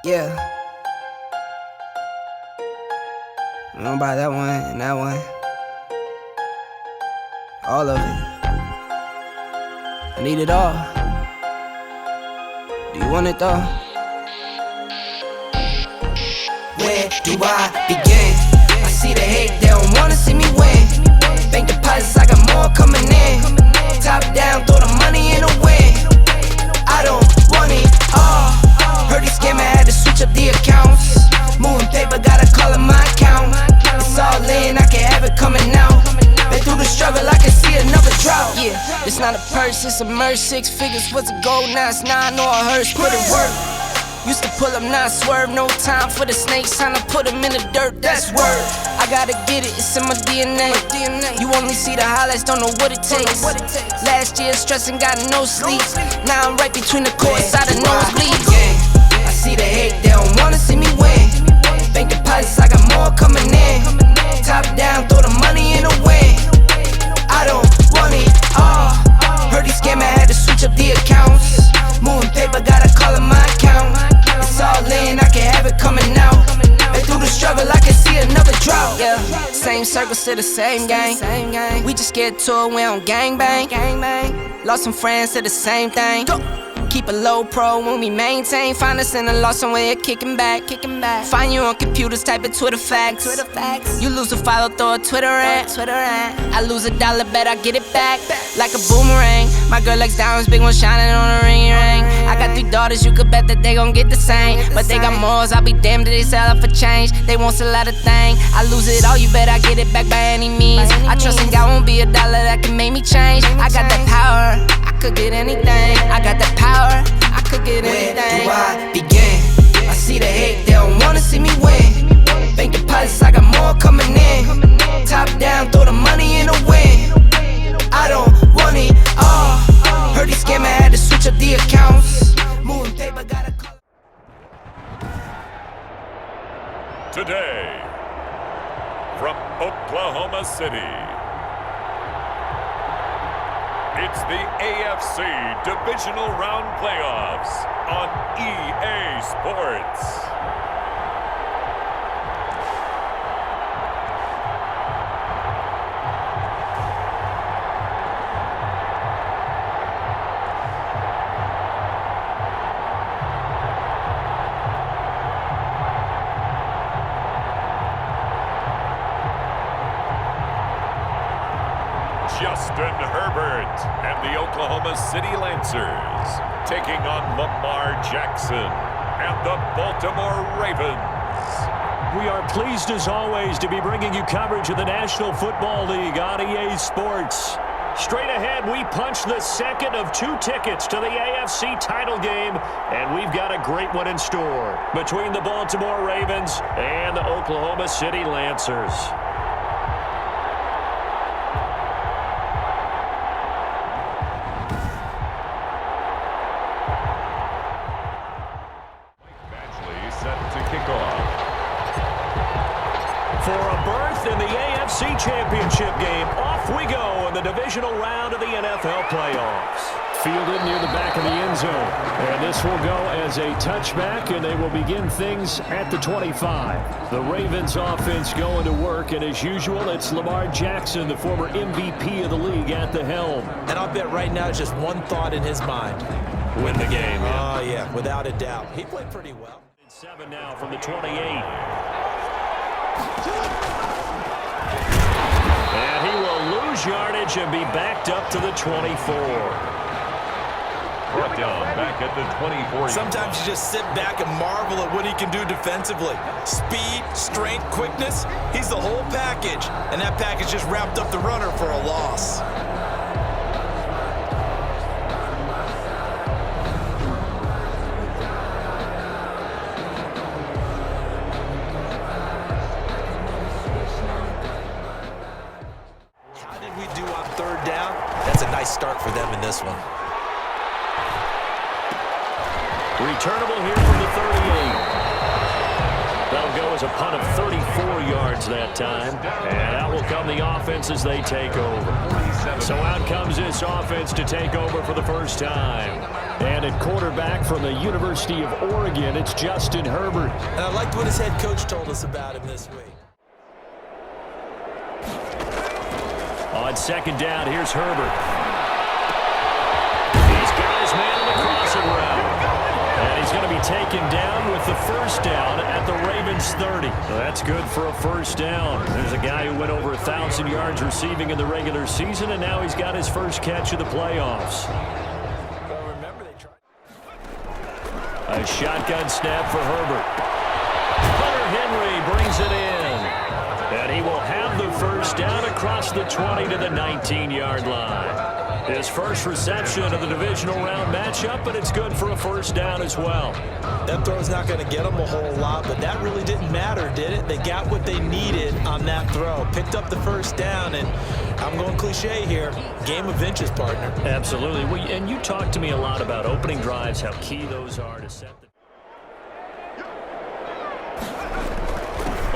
Yeah. I'm gonna buy that one and that one. All of it. I need it all. Do you want it though? Where do I begin? I see the hate, they don't wanna see me win. Bank deposits, I got more coming in. Top down, throw the money in the wind. I don't want it all. Heard he scammer, had to switch up the accounts. Moving paper, gotta call it my account. It's all in, I can have it coming out. Been through the struggle, I can see another drought. Yeah, it's not a purse, it's a merch. 6 figures was a goal, now it's 9 or a hearse. Put it work. Used to pull up, not swerve. No time for the snakes, time to put them in the dirt. That's word. I gotta get it, it's in my DNA. You only see the highlights, don't know what it takes. Last year stressing, got no sleep. Now I'm right between the courts, out of nosebleeds. I see the hate, they don't wanna see me win. Bank deposits, I got more coming in. Top down, throw the money in the wind. I don't want it all. Heard he scammer, had to switch up the accounts. Moving paper, gotta call it my account. It's all in, I can have it coming out. Been through the struggle, I can see another drought. Yeah, same circles to the same gang. We just get to it, we don't gangbang. Lost some friends to the same thing. Keep a low pro when we maintain. Find us in a lost somewhere, kicking back. Find you on computers, type in Twitter facts. You lose a follow, throw a Twitter rant. I lose $1, bet I get it back like a boomerang. My girl likes diamonds, big one shining on a ring. I got 3 daughters, you could bet that they gon' get the same. But they got morals, I'll be damned if they sell it for change. They won't sell out a thing. I lose it all, you bet I get it back by any means. I trust in God, won't be $1 that can make me change. I got that power, I could get anything. I got that power, I could get anything. Where do I begin? I see the hate, they don't wanna see me win. Bank deposits, I got more coming in. Top down, throw the money in the wind. I don't want it all. Heard he scammer, had to switch up the accounts. Moving paper, gotta call. Today, from Oklahoma City, it's the AFC Divisional Round Playoffs on EA Sports. Justin Herbert and the Oklahoma City Lancers taking on Lamar Jackson and the Baltimore Ravens. We are pleased as always to be bringing you coverage of the National Football League on EA Sports. Straight ahead, we punch the second of 2 tickets to the AFC title game, and we've got a great one in store between the Baltimore Ravens and the Oklahoma City Lancers. For a berth in the AFC Championship game, off we go in the divisional round of the NFL playoffs. Fielded near the back of the end zone. And this will go as a touchback, and they will begin things at the 25. The Ravens offense going to work, and as usual, it's Lamar Jackson, the former MVP of the league, at the helm. And I'll bet right now just one thought in his mind. Win the game. Oh, yeah, without a doubt. He played pretty well. 7 now from the 28. And he will lose yardage and be backed up to the 24. brought down back at the 24. Sometimes you just sit back and marvel at what he can do defensively. Speed, strength, quickness, he's the whole package. And that package just wrapped up the runner for a loss. How did we do on third down? That's a nice start for them in this one. Returnable here from the 38. That'll go as a punt of 34 yards that time. And out will come the offense as they take over. So out comes this offense to take over for the first time. And at quarterback from the University of Oregon, it's Justin Herbert. And I liked what his head coach told us about him this week. On second down, here's Herbert. He's got his man on the crossing route. And he's going to be taken down with the first down at the Ravens 30. That's good for a first down. There's a guy who went over 1,000 yards receiving in the regular season, and now he's got his first catch of the playoffs. Well, remember they tried. A shotgun snap for Herbert. Hunter Henry brings it in. And he will have the first down across the 20 to the 19-yard line. His first reception of the divisional round matchup, but it's good for a first down as well. That throw's not going to get them a whole lot, but that really didn't matter, did it? They got what they needed on that throw. Picked up the first down, and I'm going cliche here, game of inches, partner. Absolutely. And you talked to me a lot about opening drives, how key those are to set the...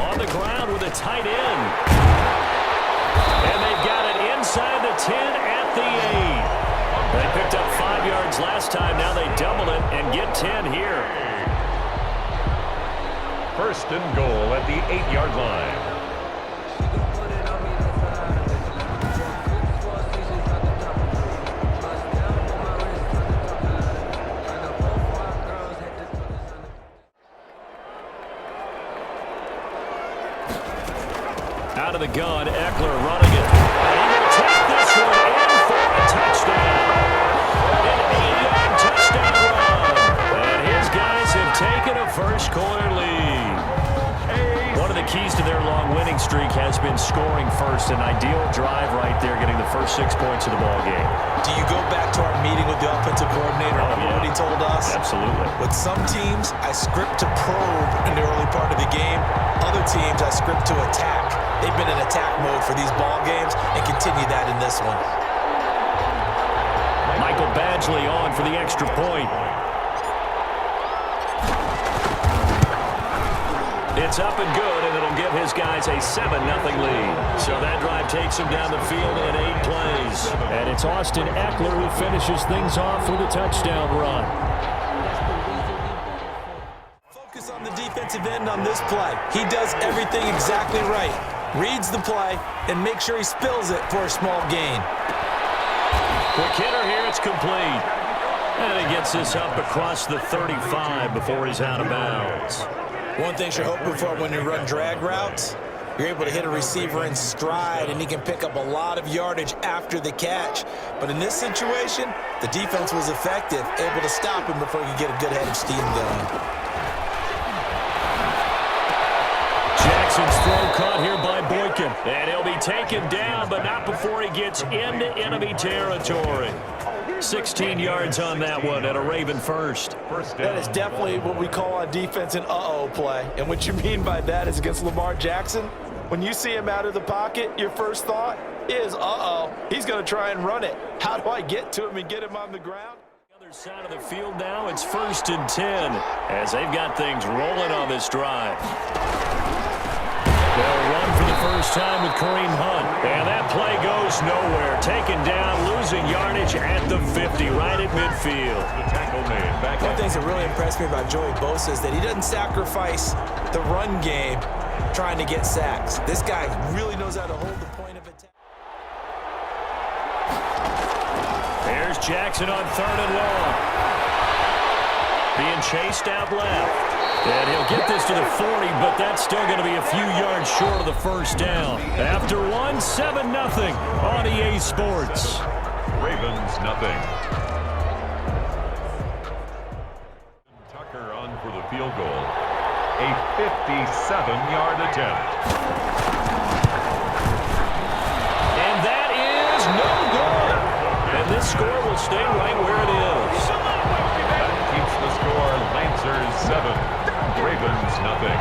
On the ground with a tight end. And they've got it inside the 10 at the 8. They picked up 5 yards last time. Now they double it and get 10 here. First and goal at the 8-yard line. Out of the gun, Eckler running it. And he will take this one in for a touchdown. An 8-yard touchdown run. And his guys have taken a first-quarter lead. One of the keys to their long winning streak has been scoring first. An ideal drive right there, getting the first 6 points of the ball game. Do you go back to our meeting with the offensive coordinator? Remember what he told us? Absolutely. With some teams, I script to probe in the early part of the game. Other teams, I script to attack. They've been in attack mode for these ball games and continue that in this one. Michael Badgley on for the extra point. It's up and good, and it'll give his guys a 7-0 lead. So that drive takes him down the field in 8 plays. And it's Austin Eckler who finishes things off with a touchdown run. Focus on the defensive end on this play. He does everything exactly right. Reads the play and makes sure he spills it for a small gain. Quick hitter here, it's complete. And he gets this up across the 35 before he's out of bounds. One thing you're hoping for when you run drag routes, you're able to hit a receiver in stride and he can pick up a lot of yardage after the catch. But in this situation, the defense was effective, able to stop him before he could get a good head of steam going. Jackson's throw caught here by Boykin. And he'll be taken down, but not before he gets into enemy territory. 16 yards on that one at a Raven first. That is definitely what we call on defense an uh-oh play. And what you mean by that is against Lamar Jackson, when you see him out of the pocket, your first thought is, uh-oh, he's going to try and run it. How do I get to him and get him on the ground? Other side of the field now, it's 1st and 10 as they've got things rolling on this drive. They'll run for the first time with Kareem Hunt. And that play goes nowhere. Taken down, losing yardage at the 50, right at midfield. The tackle made back. One of the things that really impressed me about Joey Bosa is that he doesn't sacrifice the run game trying to get sacks. This guy really knows how to hold the point of attack. There's Jackson on 3rd and long. Being chased out left. And he'll get this to the 40, but that's still going to be a few yards short of the first down. After one, 7-0 on EA Sports. Ravens nothing. field goal. A 57-yard attempt. And that is no good. And this score will stay right where it is. That keeps the score Lancers 7, Ravens nothing.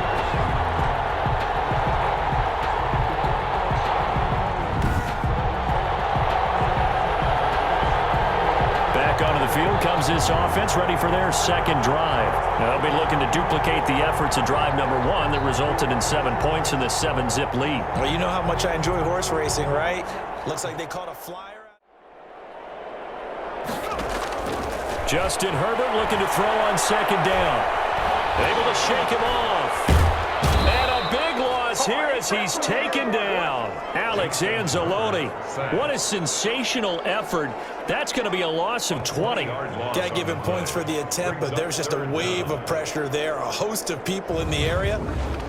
Onto the field comes this offense, ready for their second drive. Now they'll be looking to duplicate the efforts of drive number 1 that resulted in 7 points in the 7-zip lead. Well, you know how much I enjoy horse racing, right? Looks like they caught a flyer. Justin Herbert looking to throw on second down. Able to shake him off. And a big loss here as he's taken down. Alex Anzalone. What a sensational effort. That's going to be a loss of 20. Got given points for the attempt, but there's just a wave of pressure there. A host of people in the area.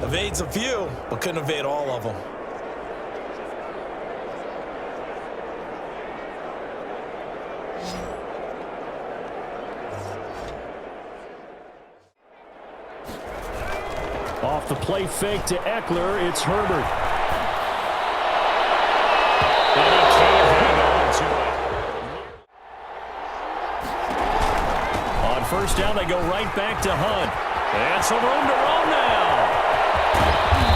Evades a few, but couldn't evade all of them. Off the play fake to Eckler, it's Herbert. And he can't hang on to it. On first down, they go right back to Hunt. And some room to roam now.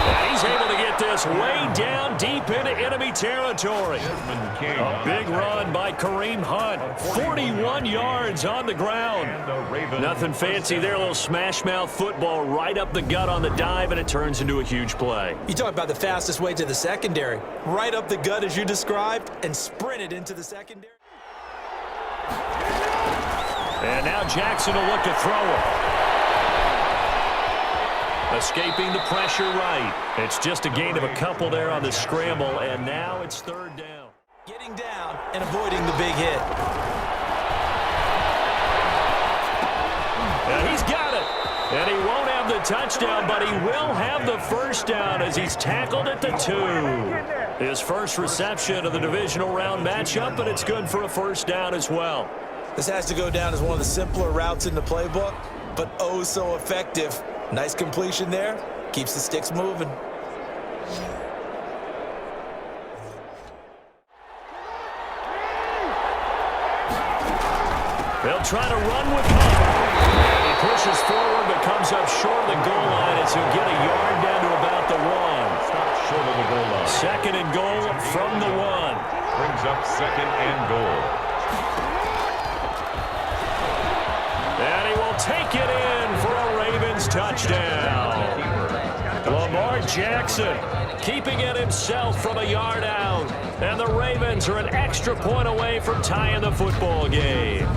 And he's able to get this way down deep into enemy territory. A big run by Kareem Hunt. 41 yards on the ground. Nothing fancy there. A little smash mouth football right up the gut on the dive, and it turns into a huge play. You talk about the fastest way to the secondary. Right up the gut as you described and sprinted into the secondary. And now Jackson will look to throw it. Escaping the pressure right. It's just a gain of a couple there on the scramble, and now it's third down. Getting down and avoiding the big hit. And he's got it. And he won't have the touchdown, but he will have the first down as he's tackled at the 2. His first reception of the divisional round matchup, but it's good for a first down as well. This has to go down as one of the simpler routes in the playbook, but oh so effective. Nice completion there. Keeps the sticks moving. They'll try to run with Hunt. He pushes forward but comes up short of the goal line as he'll get a yard down to about the 1. Stop short of the goal line. Second and goal from the 1. Brings up second and goal. And he will take it in for a Ravens touchdown. Lamar Jackson keeping it himself from a yard out. And the Ravens are an extra point away from tying the football game.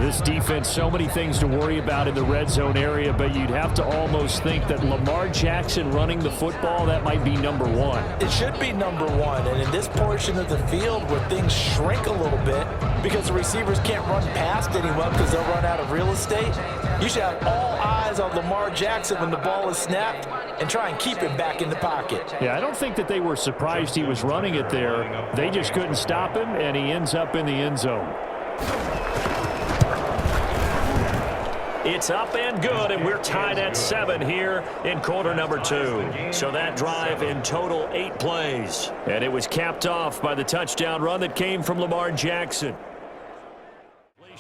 This defense, so many things to worry about in the red zone area, but you'd have to almost think that Lamar Jackson running the football, that might be number 1. It should be number 1, and in this portion of the field where things shrink a little bit because the receivers can't run past anyone because they'll run out of real estate, you should have all eyes on Lamar Jackson when the ball is snapped and try and keep him back in the pocket. Yeah, I don't think that they were surprised he was running it there. They just couldn't stop him, and he ends up in the end zone. It's up and good, and we're tied at 7 here in quarter number 2. So that drive in total 8 plays. And it was capped off by the touchdown run that came from Lamar Jackson.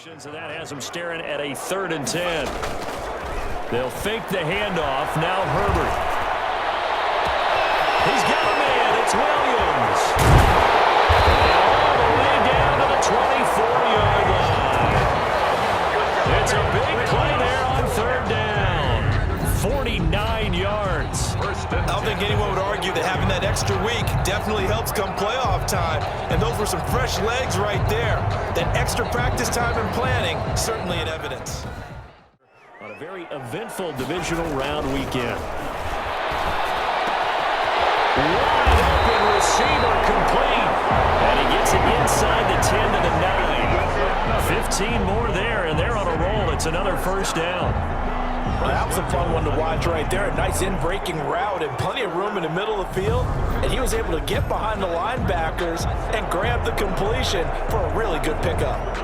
And that has them staring at a 3rd and 10. They'll fake the handoff. Now Herbert. He's got a man. It's Williams. And all the way down to the 24-yard line. It's a big play there on 3rd down. 49 yards. I don't think anyone would argue that having that extra week definitely helps come playoff time. And those were some fresh legs right there. That extra practice time and planning, certainly in evidence. On a very eventful divisional round weekend. Wide open receiver complete. And he gets it inside the 10 to the 9. 15 more there, and they're on a roll. It's another first down. Well, that was a fun one to watch right there. A nice in-breaking route and plenty of room in the middle of the field. And he was able to get behind the linebackers and grab the completion for a really good pickup.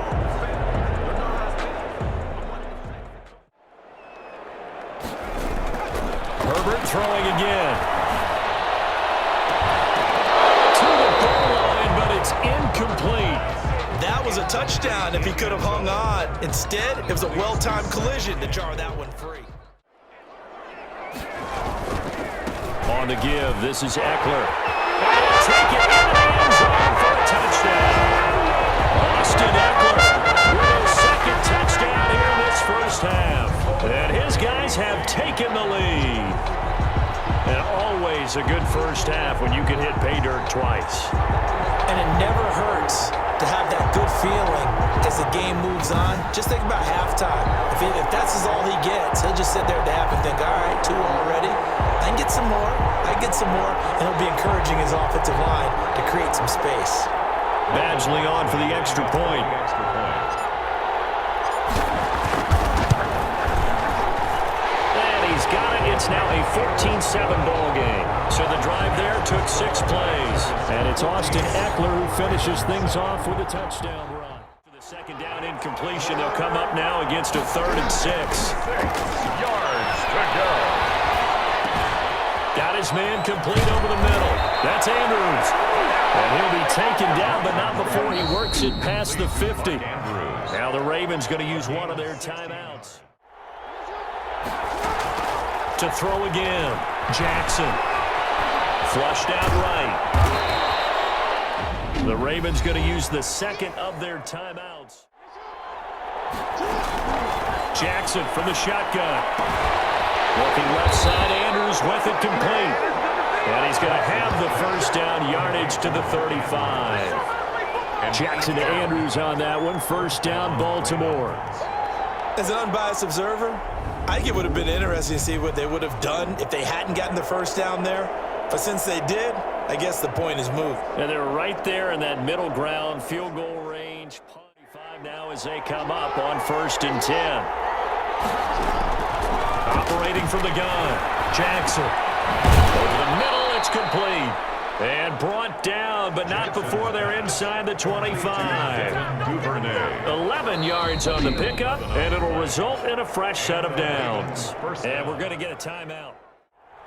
touchdown if he could have hung on. Instead, it was a well-timed collision to jar that one free. On the give, this is Eckler. Take it into the end zone for a touchdown. Austin Eckler with his second touchdown here in this first half. And his guys have taken the lead. And always a good first half when you can hit pay dirt twice. And it never hurts to have that good feeling as the game moves on. Just think about halftime. If that's all he gets, he'll just sit there at the half and think, all right, 2 already. I can get some more. I can get some more. And he'll be encouraging his offensive line to create some space. Badgley on for the extra point. And he's got it. It's now a 14-7 ball game. So the drive there took 6 plays. And it's Austin Eckler who finishes things off with a touchdown run. For the second down incompletion, they'll come up now against a 3rd and 6. 6 yards to go. Got his man complete over the middle. That's Andrews. And he'll be taken down, but not before he works it past the 50. Now the Ravens going to use one of their timeouts. To throw again. Jackson. Flushed out right. The Ravens going to use the second of their timeouts. Jackson from the shotgun. Looking left side, Andrews with it complete. And he's going to have the first down yardage to the 35. Jackson to Andrews on that one. First down, Baltimore. As an unbiased observer, I think it would have been interesting to see what they would have done if they hadn't gotten the first down there. But since they did, I guess the point is moved. And they're right there in that middle ground, field goal range. 25 now as they come up on 1st and 10. Operating from the gun, Jackson. Over the middle, it's complete. And brought down, but not before they're inside the 25. 11 yards on the pickup, and it'll result in a fresh set of downs. And we're going to get a timeout.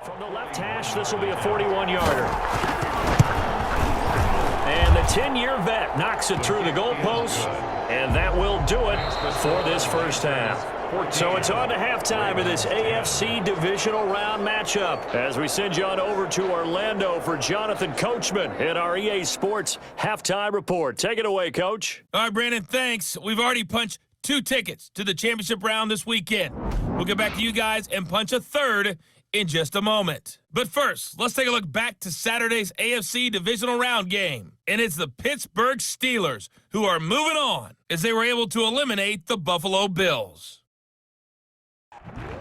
From the left hash, this will be a 41-yarder. And the 10-year vet knocks it through the goalpost, and that will do it for this first half. So it's on to halftime of this AFC Divisional Round matchup as we send you on over to Orlando for Jonathan Coachman in our EA Sports Halftime Report. Take it away, Coach. All right, Brandon, thanks. We've already punched 2 tickets to the championship round this weekend. We'll get back to you guys and punch a 3rd in just a moment. But first, let's take a look back to Saturday's AFC Divisional Round game. And it's the Pittsburgh Steelers who are moving on as they were able to eliminate the Buffalo Bills.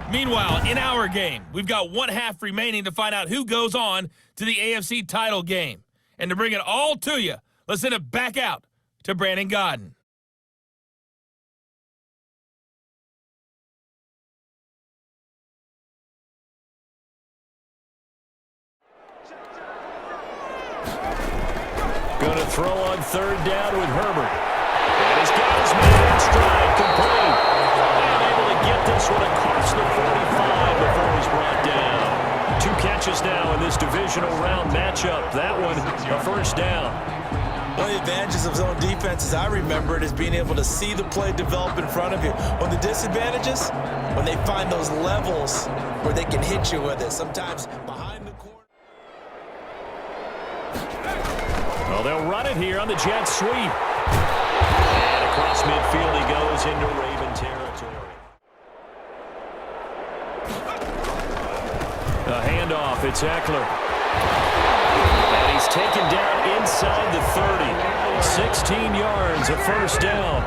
Meanwhile, in our game, we've got 1 half remaining to find out who goes on to the AFC title game. And to bring it all to you, let's send it back out to Brandon Godden. Going to throw on 3rd down with Herbert. And he's got his man in stride, complete. And able to get this one across the 45 before he's brought down. 2 catches now in this divisional round matchup. That one, a first down. One of the advantages of zone defense, as I remember it, is being able to see the play develop in front of you. One of the disadvantages, when they find those levels where they can hit you with it, sometimes behind the corner. Well, they'll run it here on the jet sweep. And across midfield he goes into Raven territory. A handoff, it's Eckler. And he's taken down inside the 30. 16 yards, a first down.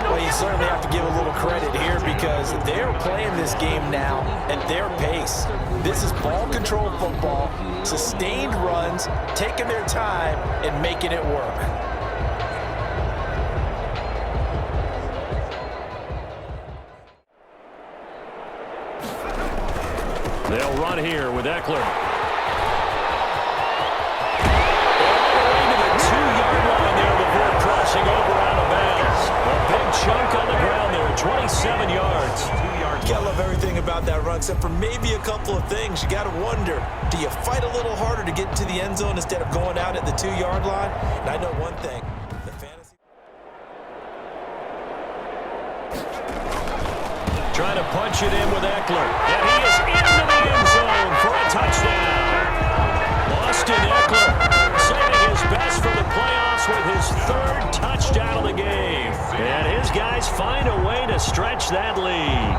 Well, you certainly have to give a little credit here because they're playing this game now at their pace. This is ball control football, sustained runs, taking their time and making it work. They'll run here with Eckler. Crossing over out of bounds. A big chunk on the ground there, 27 yards. You gotta love everything about that run, except for maybe a couple of things. You gotta wonder, do you fight a little harder to get into the end zone instead of going out at the 2-yard line? And I know one thing, the fans trying to punch it in with Eckler. And he is into the end zone for a touchdown. Austin Eckler saving his best for the playoffs with his third touchdown of the game. And his guys find a way to stretch that lead.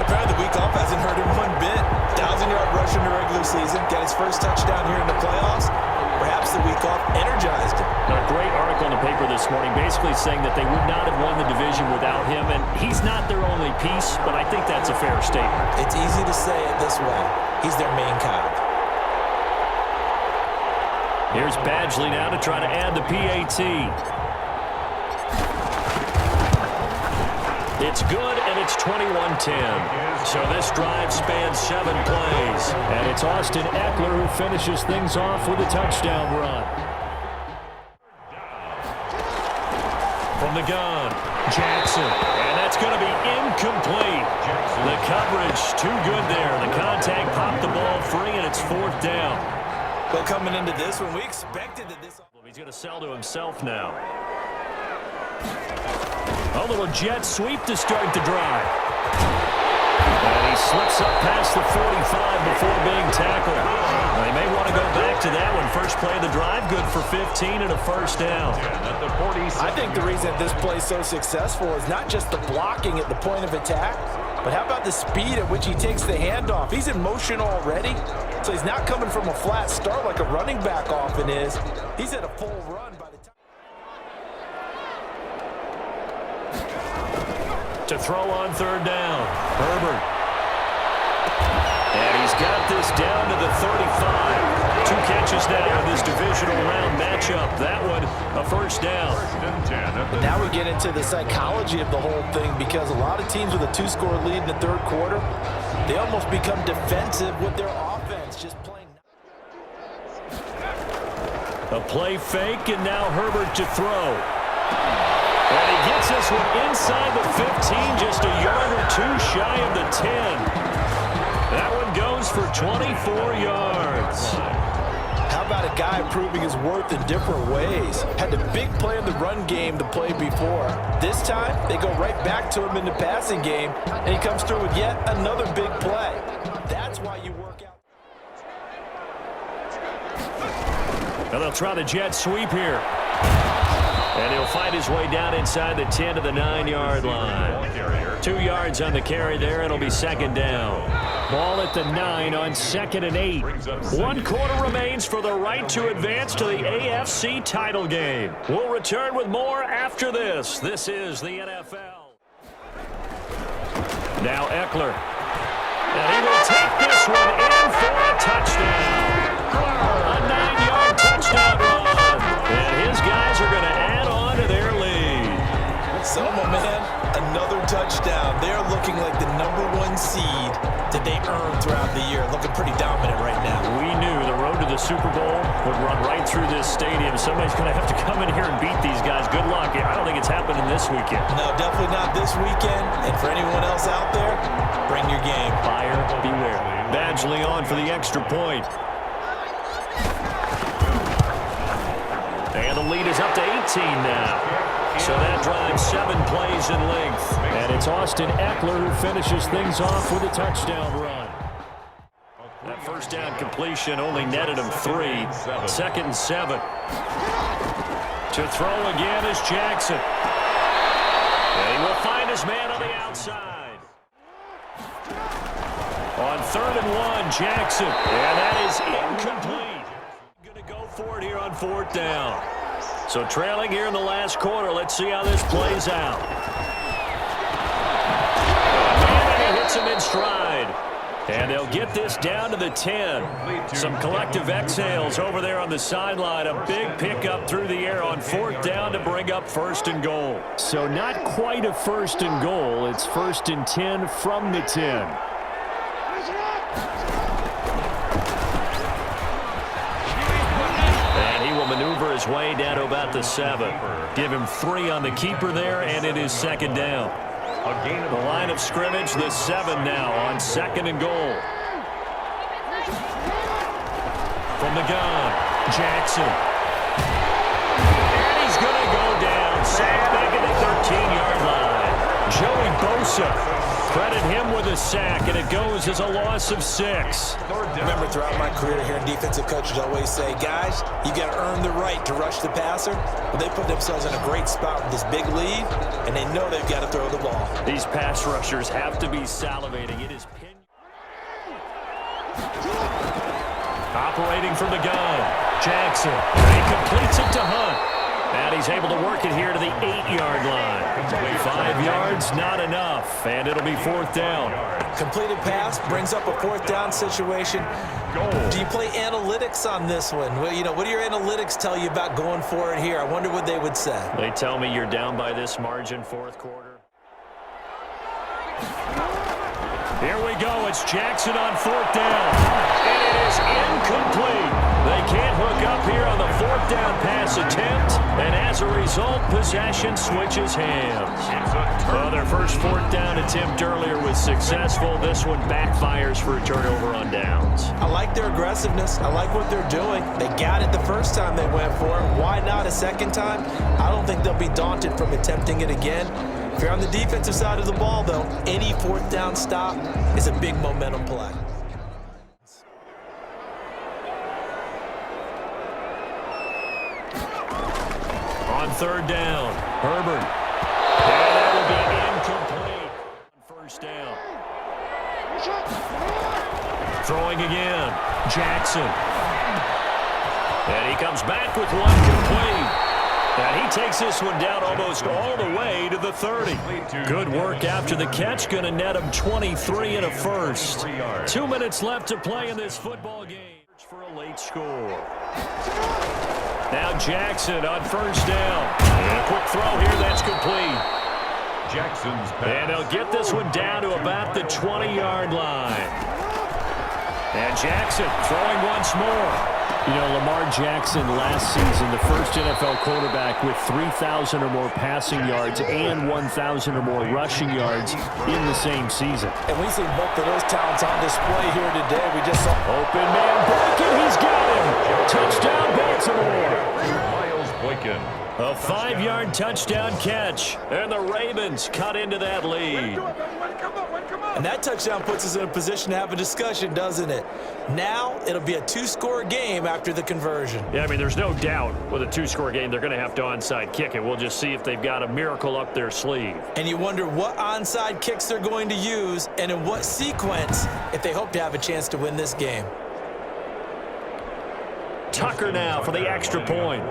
Apparently the week off hasn't hurt him one bit. 1,000-yard rush in the regular season, got his first touchdown here in the playoffs. Perhaps the week off energized him. A great article in the paper this morning basically saying that they would not have won the division without him, and he's not their only piece, but I think that's a fair statement. It's easy to say it this way. He's their main cog. Here's Badgley now to try to add the PAT. It's good, and it's 21-10. So this drive spans 7 plays. And it's Austin Eckler who finishes things off with a touchdown run. From the gun, Jackson. And that's going to be incomplete. The coverage too good there. The contact popped the ball free, and it's 4th down. But coming into this one, we expected that this... He's going to sell to himself now. A little jet sweep to start the drive. And he slips up past the 45 before being tackled. They may want to go back to that one. First play of the drive, good for 15 and a first down. I think the reason this play is so successful is not just the blocking at the point of attack, but how about the speed at which he takes the handoff? He's in motion already, so he's not coming from a flat start like a running back often is. He's at a full run by the time. To throw on 3rd down, Herbert. And he's got this down to the 35. 2 catches now in this divisional round matchup. That one, a first down. But now we get into the psychology of the whole thing, because a lot of teams with a 2-score lead in the 3rd quarter, they almost become defensive with their offense, just playing. A play fake, and now Herbert to throw. And he gets this one inside the 15, just a yard or 2 shy of the 10. That one goes for 24 yards. How about a guy proving his worth in different ways? Had the big play in the run game to play before. This time, they go right back to him in the passing game, and he comes through with yet another big play. That's why you work out. And they'll try the jet sweep here. And he'll find his way down inside the 10 to the 9-yard line. 2 yards on the carry there. It'll be 2nd down. Ball at the 9 on 2nd and 8. 1 quarter remains for the right to advance to the AFC title game. We'll return with more after this. This is the NFL. Now Eckler. And he will take this one in for a touchdown. A 9-yard touchdown run. And his guys are going to add on to their lead. So, my man, another touchdown. They're looking like the #1 seed that they earned throughout the year. Looking pretty dominant right now. We knew the road to the Super Bowl would run right through this stadium. Somebody's going to have to come in here and beat these guys. Good luck. I don't think it's happening this weekend. No, definitely not this weekend. And for anyone else out there, bring your game. Buyer beware. Badgley on for the extra point. And the lead is up to 18 now. So that drives 7 plays in length. And it's Austin Eckler who finishes things off with a touchdown run. That first down completion only netted him 3. 2nd and 7. To throw again is Jackson. And he will find his man on the outside. On 3rd and 1, Jackson. And that is incomplete. Going to go for it here on 4th down. So trailing here in the last quarter. Let's see how this plays out. And he hits him in stride. And they'll get this down to the 10. Some collective exhales over there on the sideline. A big pickup through the air on 4th down to bring up 1st and goal. So not quite a 1st and goal. It's 1st and 10 from the 10. Maneuver his way down to about the 7. Give him 3 on the keeper there, and it is 2nd down. The line of scrimmage, the 7 now on 2nd and goal. From the gun, Jackson. And he's going to go down. Sacked back at the 13-yard line. Joey Bosa Credit him with a sack, and it goes as a loss of 6. Remember, throughout my career here, defensive coaches always say, guys, you got to earn the right to rush the passer. But they put themselves in a great spot with this big lead, and they know they've got to throw the ball. These pass rushers have to be salivating. It is pin. Operating from the gun, Jackson. He completes it to Hunt. And he's able to work it here to the 8-yard line. 5 yards, not enough, and it'll be 4th down. Completed pass brings up a 4th down situation. Do you play analytics on this one? Well, you know, what do your analytics tell you about going for it here? I wonder what they would say. They tell me you're down by this margin, 4th quarter. Here we go. It's Jackson on 4th down. And it is incomplete. They can't hook up here on the 4th down pass attempt. And as a result, possession switches hands. Well, their first 4th down attempt earlier was successful. This one backfires for a turnover on downs. I like their aggressiveness. I like what they're doing. They got it the first time they went for it. Why not a second time? I don't think they'll be daunted from attempting it again. If you're on the defensive side of the ball, though, any 4th down stop is a big momentum play. On 3rd down, Herbert. And that will be incomplete. 1st down. Throwing again, Jackson. And he comes back with one complete. And he takes this one down almost all the way to the 30. Good work after the catch. Going to net him 23 and a first. 2 minutes left to play in this football game. For a late score. Now Jackson on 1st down. And a quick throw here. That's complete. Jackson's pass. And they'll get this one down to about the 20-yard line. And Jackson throwing once more. You know, Lamar Jackson last season, the first NFL quarterback with 3,000 or more passing yards and 1,000 or more rushing yards in the same season. And we see both of those talents on display here today. We just saw open man breaking. He's got him. Touchdown, Baltimore. Miles Boykin. A 5-yard touchdown catch. And the Ravens cut into that lead. And that touchdown puts us in a position to have a discussion, doesn't it? Now it'll be a 2-score game after the conversion. Yeah, I mean, there's no doubt with a 2-score game they're going to have to onside kick it. We'll just see if they've got a miracle up their sleeve. And you wonder what onside kicks they're going to use and in what sequence if they hope to have a chance to win this game. Tucker now for the extra point.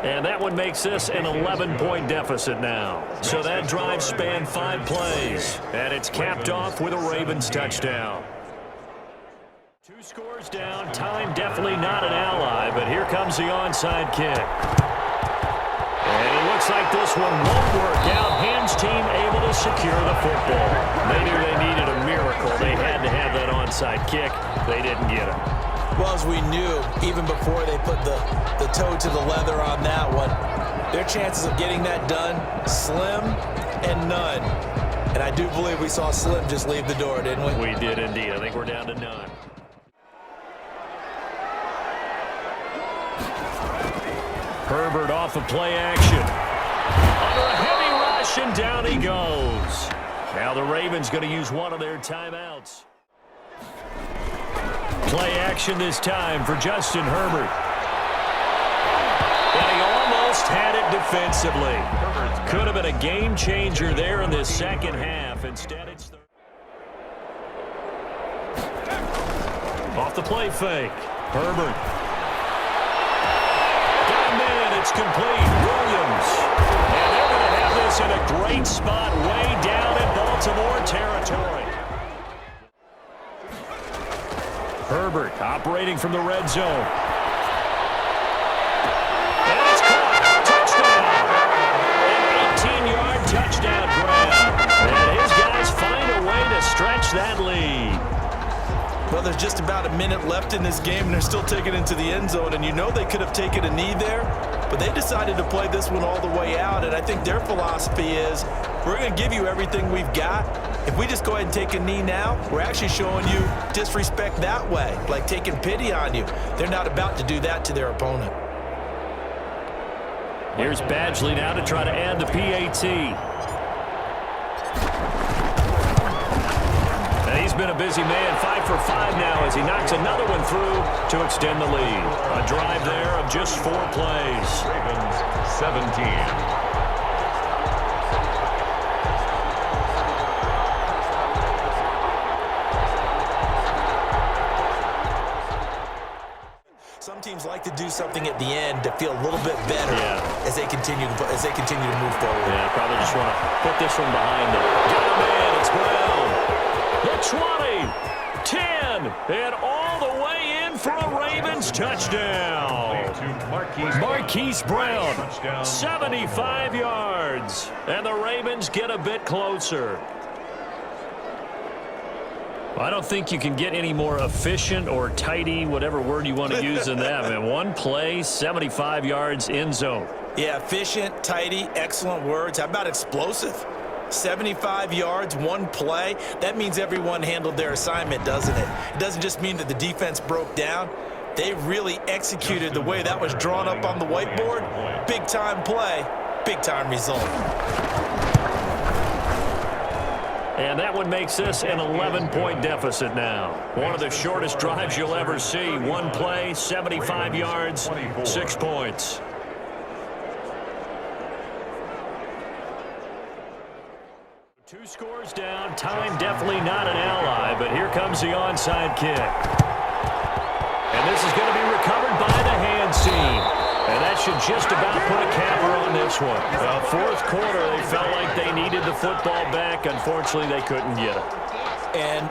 And that one makes this an 11-point deficit now. So that drive spanned 5 plays. And it's capped off with a Ravens touchdown. 2 scores down. Time definitely not an ally, but here comes the onside kick. And it looks like this one won't work out. Ham's team able to secure the football. They knew they needed a miracle. They had to have that onside kick. They didn't get it. Well, as we knew, even before they put the toe to the leather on that one, their chances of getting that done, slim and none. And I do believe we saw Slim just leave the door, didn't we? We did indeed. I think we're down to none. Herbert off of play action. Under a heavy rush, and down he goes. Now the Ravens going to use one of their timeouts. Play action this time for Justin Herbert. And he almost had it defensively. Could have been a game changer there in this second half. Instead, it's off the play fake. Herbert. Got him in. It's complete. Williams. And they're going to have this in a great spot way down in Baltimore territory. Herbert operating from the red zone. And it's caught. Touchdown. An 18-yard touchdown grab. And his guys find a way to stretch that lead. Well, there's just about a minute left in this game, and they're still taking it into the end zone. And you know they could have taken a knee there, but they decided to play this one all the way out. And I think their philosophy is, we're going to give you everything we've got. If we just go ahead and take a knee now, we're actually showing you disrespect that way, like taking pity on you. They're not about to do that to their opponent. Here's Badgley now to try to add the PAT. And he's been a busy man, 5 for 5 now as he knocks another one through to extend the lead. A drive there of just 4 plays. Ravens 17. Some teams like to do something at the end to feel a little bit better as they continue to move forward. Yeah, probably just want to put this one behind them. Got a man, it's Brown. The 20, 10, and all the way in for a Ravens touchdown. Marquise Brown, 75 yards, and the Ravens get a bit closer. I don't think you can get any more efficient or tidy, whatever word you want to use in that. Man, one play, 75 yards, end zone. Yeah, efficient, tidy, excellent words. How about explosive? 75 yards, one play. That means everyone handled their assignment, doesn't it? It doesn't just mean that the defense broke down. They really executed the way that was drawn up on the whiteboard. Big-time play, big-time result. And that one makes this an 11-point deficit now. One of the shortest drives you'll ever see. One play, 75 yards, 6 points. Two scores down. Time definitely not an ally, but here comes the onside kick. And this is going to be recovered by the hands team. And that should just about put a capper on this one. Fourth quarter, they felt like they needed the football back. Unfortunately, they couldn't get it. And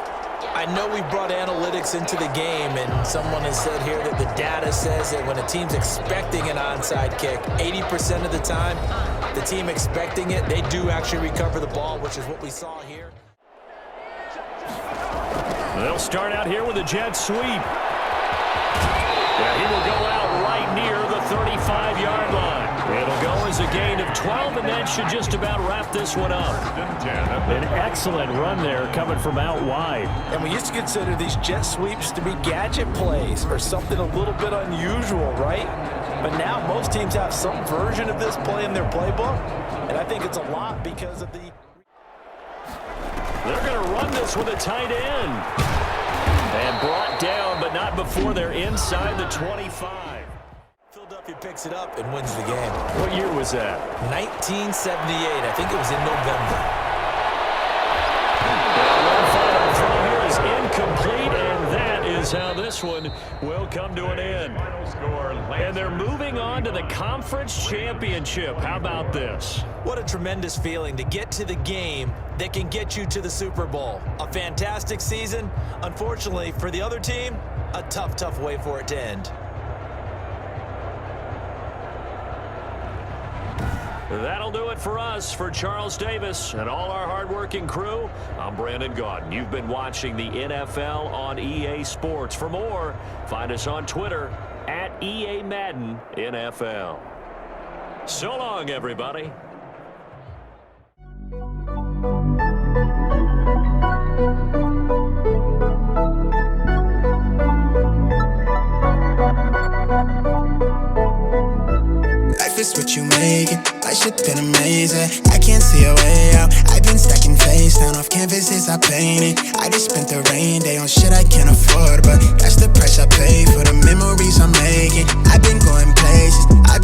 I know we brought analytics into the game, and someone has said here that the data says that when a team's expecting an onside kick, 80% of the time, the team expecting it, they do actually recover the ball, which is what we saw here. They'll start out here with a jet sweep. Yeah, he will go out right near the 35-yard line. It'll go as a gain of 12, and that should just about wrap this one up. An excellent run there coming from out wide. And we used to consider these jet sweeps to be gadget plays or something a little bit unusual, right? But now most teams have some version of this play in their playbook, and I think it's a lot because of the... They're going to run this with a tight end. And brought down, but not before they're inside the 25. Philadelphia picks it up and wins the game. What year was that? 1978. I think it was in November. One final throw here is incomplete, and that is how this one will come to an end. And they're moving on to the conference championship. How about this? What a tremendous feeling to get to the game that can get you to the Super Bowl. A fantastic season. Unfortunately, for the other team, a tough, tough way for it to end. That'll do it for us. For Charles Davis and all our hardworking crew, I'm Brandon Gaudin. You've been watching the NFL on EA Sports. For more, find us on Twitter at EA Madden NFL. So long, everybody. Life is what you make it. My shit been amazing. I can't see a way out. I've been stacking face down off canvases I painted. I just spent the rain day on shit I can't afford, but that's the price I pay for the memories I'm making. I've been going places. I've